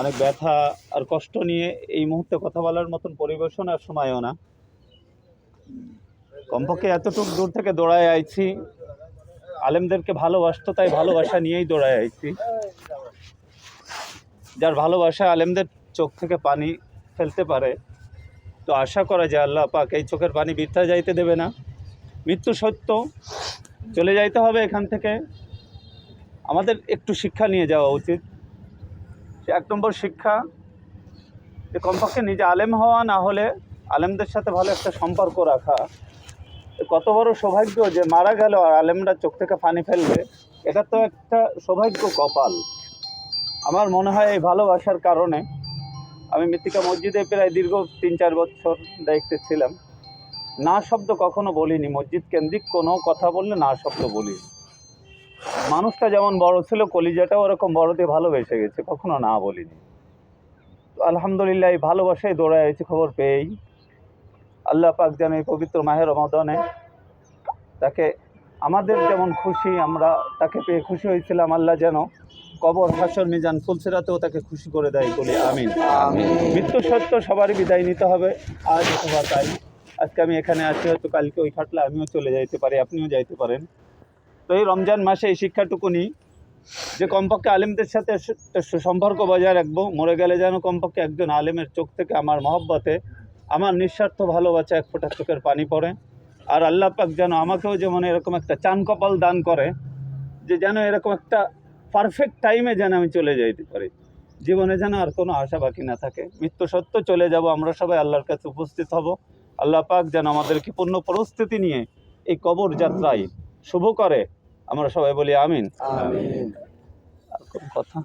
অনেক ব্যথা আর কষ্ট নিয়ে এই মুহূর্তে কথা বলার মতন পরিবেশন আর সময়ও না। কমপক্ষে এতটুকু দূর থেকে দৌড়ায় আইছি, আলেমদেরকে ভালোবাসতো তাই ভালোবাসা নিয়েই দৌড়ায় আইছি। যার ভালোবাসা আলেমদের চোখ থেকে পানি ফেলতে পারে, তো আশা করা যায় আল্লাহ পাক এই চোখের পানি বৃথা যাইতে দেবে না। মৃত্যু সত্য, চলে যাইতে হবে এখান থেকে। আমাদের একটু শিক্ষা নিয়ে যাওয়া উচিত। সে 1 নম্বর শিক্ষা, যে কমপক্ষে নিজে আলেম হওয়া, না হলে আলেমদের সাথে ভালো একটা সম্পর্ক রাখা। কত বড় সৌভাগ্য যে মারা গেল আর আলেমরা চোখ থেকে পানি ফেলবে, এটা তো একটা সৌভাগ্য, কপাল। আমার মনে হয় এই ভালোবাসার কারণে আমি মৃত্তিকা মসজিদে প্রায় দীর্ঘ 3-4 বছর দায়িত্বে ছিলাম। না শব্দ কখনো বলিনি, মসজিদ কেন্দ্রিক কোনো কথা বললে না শব্দ বলিনি। মানুষটা যেমন বড় ছিল, কলিজাটাও ওরকম বড় দিয়ে ভালোবেসে গেছে, কখনো না বলিনি। আলহামদুলিল্লাহ এই ভালোবাসায় দৌড়ায় হয়েছে খবর পেয়েই। আল্লাহ পাক যেন এই পবিত্র মাহে রমাদানে তাকে, আমাদের যেমন খুশি আমরা তাকে পেয়ে খুশি হয়েছিলাম, আল্লাহ যেন কবর, হাসর, মিজান, ফুলসিরাতেও তাকে খুশি করে দেয়, বলি আমিন। মৃত্যু সত্য, সবারই বিদায় নিতে হবে, আজ অথবা তাই। আজকে আমি এখানে আছি, হয়তো কালকে ওই খাটলে আমিও চলে যাইতে পারি, আপনিও যাইতে পারেন। তো এই রমজান মাসে এই শিক্ষাটুকুনি, যে কমপক্ষে আলেমদের সাথে সুসম্পর্ক বজায় রাখবো। মরে গেলে যেন কমপক্ষে একজন আলেমের চোখ থেকে আমার মহব্বতে, আমার নিঃস্বার্থ ভালোবাসা 1 ফোঁটা চোখের পানি পড়ে। আর আল্লাহ পাক যেন আমাকেও যেমন এরকম একটা চান কপাল দান করে, যে যেন এরকম একটা পারফেক্ট টাইমে যেন আমি চলে যাইতে পারি। জীবনে যেন আর কোনো আশা বাকি না থাকে। মৃত্যু সত্য, চলে যাব, আমরা সবাই আল্লাহর কাছে উপস্থিত হব। আল্লাহ পাক যেন আমাদেরকে পূর্ণ পরিস্থিতি নিয়ে এই কবর যাত্রায় শুভ করে, আমরা সবাই বলি আমিন। আমিন। আর কোন কথা?